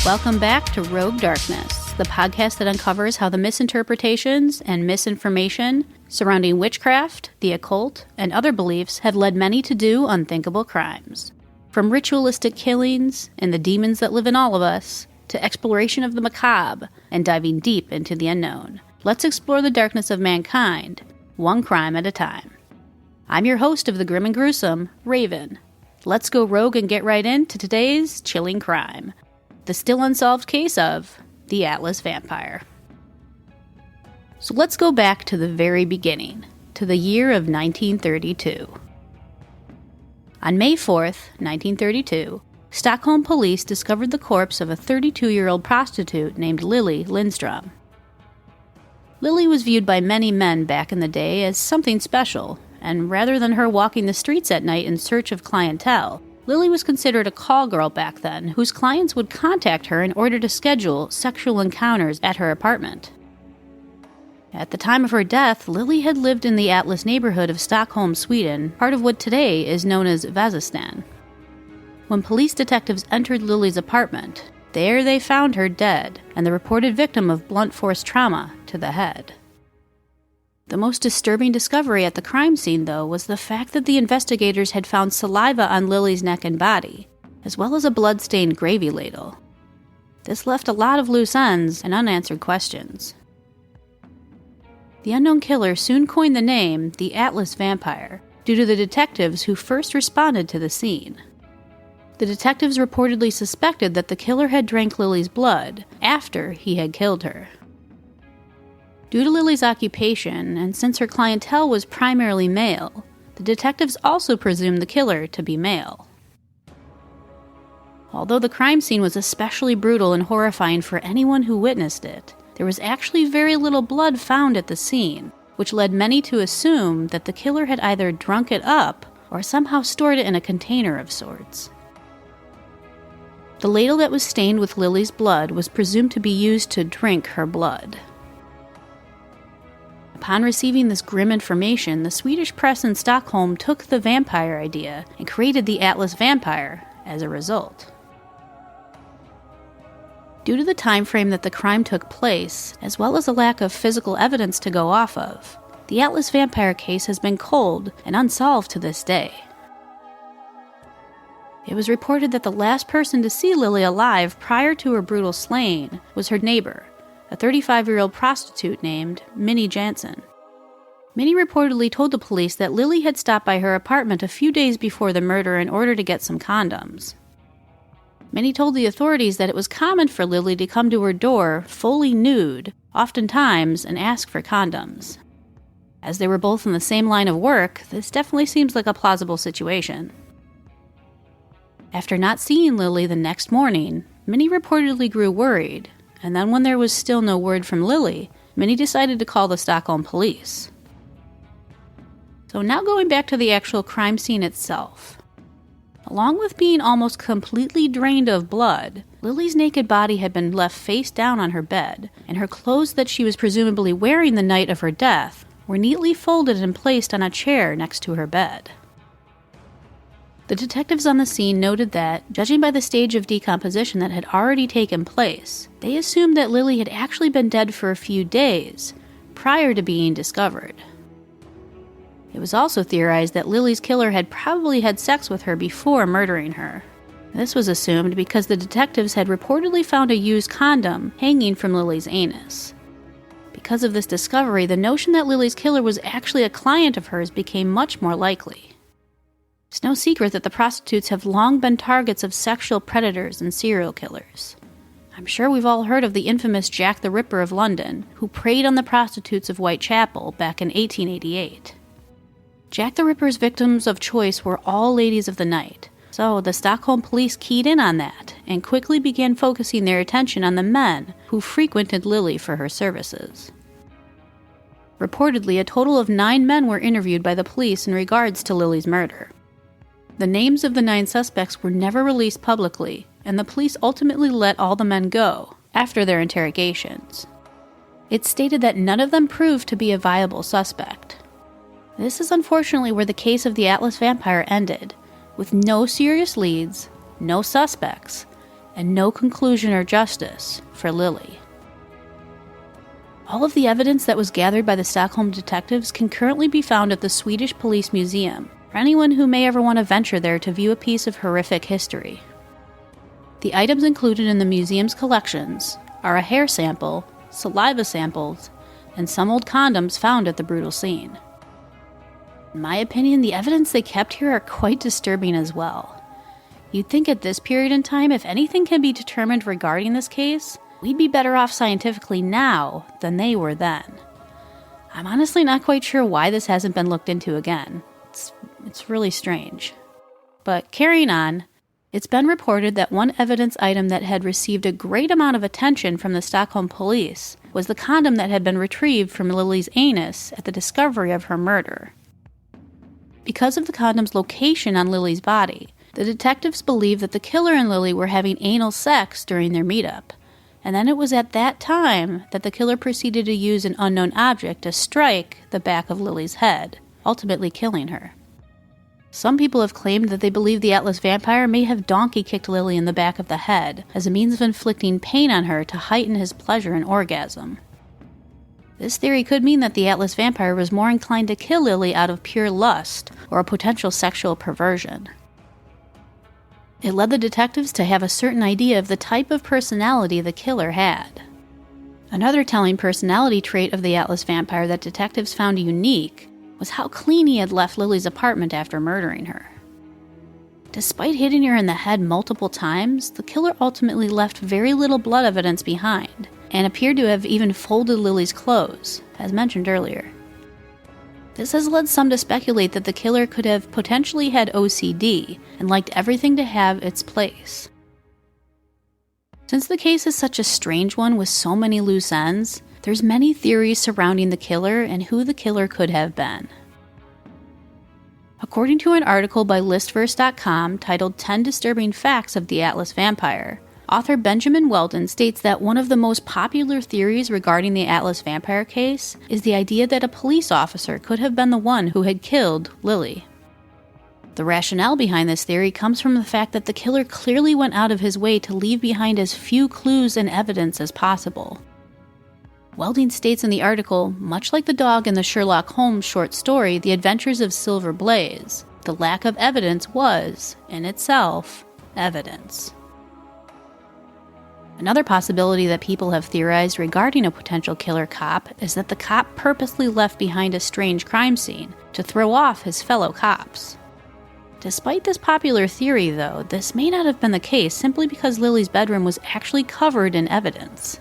Welcome back to Rogue Darkness, the podcast that uncovers how the misinterpretations and misinformation surrounding witchcraft, the occult, and other beliefs have led many to do unthinkable crimes. From ritualistic killings and the demons that live in all of us, to exploration of the macabre and diving deep into the unknown. Let's explore the darkness of mankind, one crime at a time. I'm your host of the grim and gruesome, Raven. Let's go rogue and get right into today's chilling crime. The still unsolved case of the Atlas Vampire. So let's go back to the very beginning, to the year of 1932. On May 4th, 1932, Stockholm police discovered the corpse of a 32-year-old prostitute named Lilly Lindeström. Lilly was viewed by many men back in the day as something special, and rather than her walking the streets at night in search of clientele, Lilly was considered a call girl back then, whose clients would contact her in order to schedule sexual encounters at her apartment. At the time of her death, Lilly had lived in the Atlas neighborhood of Stockholm, Sweden, part of what today is known as Vasastan. When police detectives entered Lilly's apartment, there they found her dead and the reported victim of blunt force trauma to the head. The most disturbing discovery at the crime scene, though, was the fact that the investigators had found saliva on Lilly's neck and body, as well as a blood-stained gravy ladle. This left a lot of loose ends and unanswered questions. The unknown killer soon coined the name the Atlas Vampire due to the detectives who first responded to the scene. The detectives reportedly suspected that the killer had drank Lilly's blood after he had killed her. Due to Lilly's occupation, and since her clientele was primarily male, the detectives also presumed the killer to be male. Although the crime scene was especially brutal and horrifying for anyone who witnessed it, there was actually very little blood found at the scene, which led many to assume that the killer had either drunk it up or somehow stored it in a container of sorts. The ladle that was stained with Lilly's blood was presumed to be used to drink her blood. Upon receiving this grim information, the Swedish press in Stockholm took the vampire idea and created the Atlas Vampire as a result. Due to the time frame that the crime took place, as well as a lack of physical evidence to go off of, the Atlas Vampire case has been cold and unsolved to this day. It was reported that the last person to see Lilly alive prior to her brutal slaying was her neighbor, a 35-year-old prostitute named Minnie Jansen. Minnie reportedly told the police that Lilly had stopped by her apartment a few days before the murder in order to get some condoms. Minnie told the authorities that it was common for Lilly to come to her door fully nude, oftentimes, and ask for condoms. As they were both in the same line of work, this definitely seems like a plausible situation. After not seeing Lilly the next morning, Minnie reportedly grew worried, and then when there was still no word from Lilly, Minnie decided to call the Stockholm police. So now going back to the actual crime scene itself. Along with being almost completely drained of blood, Lilly's naked body had been left face down on her bed, and her clothes that she was presumably wearing the night of her death were neatly folded and placed on a chair next to her bed. The detectives on the scene noted that, judging by the stage of decomposition that had already taken place, they assumed that Lilly had actually been dead for a few days prior to being discovered. It was also theorized that Lilly's killer had probably had sex with her before murdering her. This was assumed because the detectives had reportedly found a used condom hanging from Lilly's anus. Because of this discovery, the notion that Lilly's killer was actually a client of hers became much more likely. It's no secret that the prostitutes have long been targets of sexual predators and serial killers. I'm sure we've all heard of the infamous Jack the Ripper of London, who preyed on the prostitutes of Whitechapel back in 1888. Jack the Ripper's victims of choice were all ladies of the night, so the Stockholm police keyed in on that and quickly began focusing their attention on the men who frequented Lilly for her services. Reportedly, a total of 9 men were interviewed by the police in regards to Lilly's murder. The names of the 9 suspects were never released publicly, and the police ultimately let all the men go after their interrogations. It's stated that none of them proved to be a viable suspect. This is unfortunately where the case of the Atlas Vampire ended, with no serious leads, no suspects, and no conclusion or justice for Lilly. All of the evidence that was gathered by the Stockholm detectives can currently be found at the Swedish Police Museum for anyone who may ever want to venture there to view a piece of horrific history. The items included in the museum's collections are a hair sample, saliva samples, and some old condoms found at the brutal scene. In my opinion, the evidence they kept here are quite disturbing as well. You'd think at this period in time, if anything can be determined regarding this case, we'd be better off scientifically now than they were then. I'm honestly not quite sure why this hasn't been looked into again. It's really strange. But carrying on, it's been reported that one evidence item that had received a great amount of attention from the Stockholm police was the condom that had been retrieved from Lilly's anus at the discovery of her murder. Because of the condom's location on Lilly's body, the detectives believed that the killer and Lilly were having anal sex during their meetup, and then it was at that time that the killer proceeded to use an unknown object to strike the back of Lilly's head, ultimately killing her. Some people have claimed that they believe the Atlas vampire may have donkey-kicked Lilly in the back of the head as a means of inflicting pain on her to heighten his pleasure and orgasm. This theory could mean that the Atlas vampire was more inclined to kill Lilly out of pure lust or a potential sexual perversion. It led the detectives to have a certain idea of the type of personality the killer had. Another telling personality trait of the Atlas vampire that detectives found unique was how clean he had left Lilly's apartment after murdering her. Despite hitting her in the head multiple times, the killer ultimately left very little blood evidence behind, and appeared to have even folded Lilly's clothes, as mentioned earlier. This has led some to speculate that the killer could have potentially had OCD and liked everything to have its place. Since the case is such a strange one with so many loose ends, there's many theories surrounding the killer and who the killer could have been. According to an article by listverse.com titled 10 Disturbing Facts of the Atlas Vampire, author Benjamin Weldon states that one of the most popular theories regarding the Atlas vampire case is the idea that a police officer could have been the one who had killed Lilly. The rationale behind this theory comes from the fact that the killer clearly went out of his way to leave behind as few clues and evidence as possible. Welding states in the article, much like the dog in the Sherlock Holmes short story The Adventures of Silver Blaze, the lack of evidence was, in itself, evidence. Another possibility that people have theorized regarding a potential killer cop is that the cop purposely left behind a strange crime scene to throw off his fellow cops. Despite this popular theory, though, this may not have been the case simply because Lilly's bedroom was actually covered in evidence.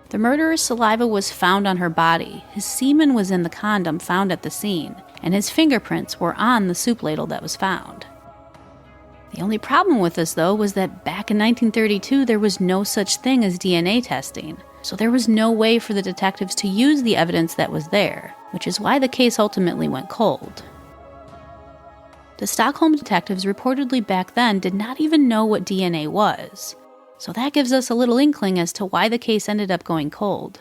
The murderer's saliva was found on her body, his semen was in the condom found at the scene, and his fingerprints were on the soup ladle that was found. The only problem with this, though, was that back in 1932 there was no such thing as DNA testing, so there was no way for the detectives to use the evidence that was there, which is why the case ultimately went cold. The Stockholm detectives reportedly back then did not even know what DNA was, so that gives us a little inkling as to why the case ended up going cold.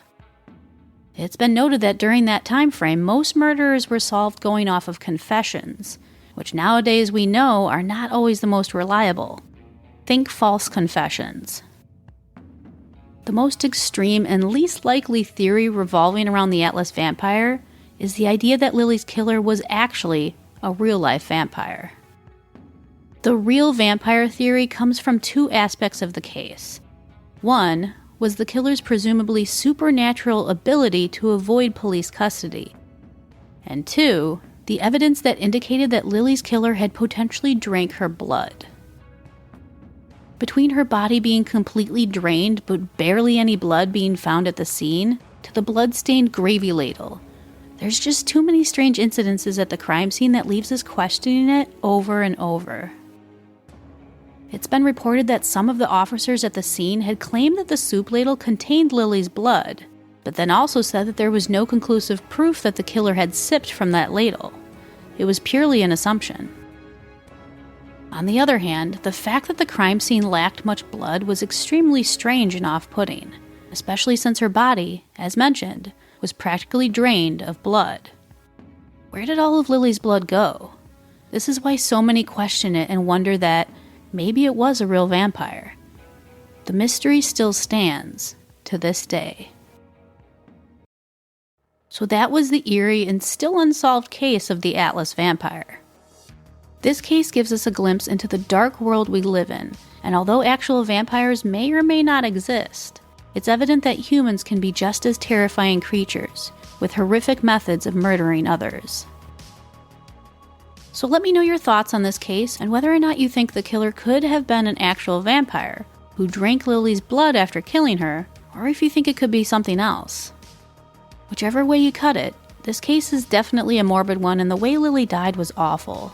It's been noted that during that time frame, most murderers were solved going off of confessions, which nowadays we know are not always the most reliable. Think false confessions. The most extreme and least likely theory revolving around the Atlas vampire is the idea that Lilly's killer was actually a real-life vampire. The real vampire theory comes from two aspects of the case. One was the killer's presumably supernatural ability to avoid police custody. And two, the evidence that indicated that Lilly's killer had potentially drank her blood. Between her body being completely drained but barely any blood being found at the scene, to the blood-stained gravy ladle, there's just too many strange incidences at the crime scene that leaves us questioning it over and over. It's been reported that some of the officers at the scene had claimed that the soup ladle contained Lilly's blood, but then also said that there was no conclusive proof that the killer had sipped from that ladle. It was purely an assumption. On the other hand, the fact that the crime scene lacked much blood was extremely strange and off-putting, especially since her body, as mentioned, was practically drained of blood. Where did all of Lilly's blood go? This is why so many question it and wonder that maybe it was a real vampire. the mystery still stands to this day. So that was the eerie and still unsolved case of the Atlas vampire. This case gives us a glimpse into the dark world we live in, and although actual vampires may or may not exist, it's evident that humans can be just as terrifying creatures, with horrific methods of murdering others. So let me know your thoughts on this case and whether or not you think the killer could have been an actual vampire who drank Lilly's blood after killing her, or if you think it could be something else. Whichever way you cut it, this case is definitely a morbid one, and the way Lilly died was awful.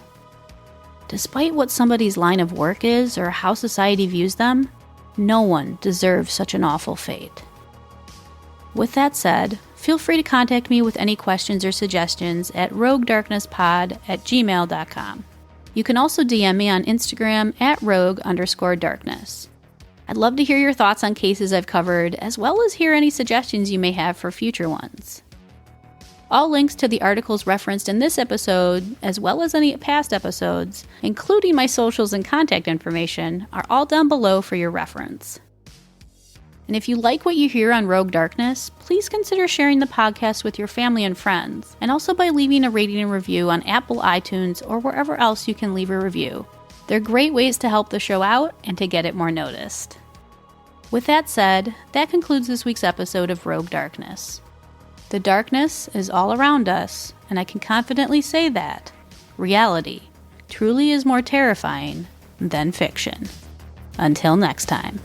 Despite what somebody's line of work is or how society views them, no one deserves such an awful fate. With that said, feel free to contact me with any questions or suggestions at roguedarknesspod@gmail.com. You can also DM me on Instagram at rogue_darkness. I'd love to hear your thoughts on cases I've covered, as well as hear any suggestions you may have for future ones. All links to the articles referenced in this episode, as well as any past episodes, including my socials and contact information, are all down below for your reference. And if you like what you hear on Rogue Darkness, please consider sharing the podcast with your family and friends, and also by leaving a rating and review on Apple iTunes or wherever else you can leave a review. They're great ways to help the show out and to get it more noticed. With that said, that concludes this week's episode of Rogue Darkness. The darkness is all around us, and I can confidently say that reality truly is more terrifying than fiction. Until next time.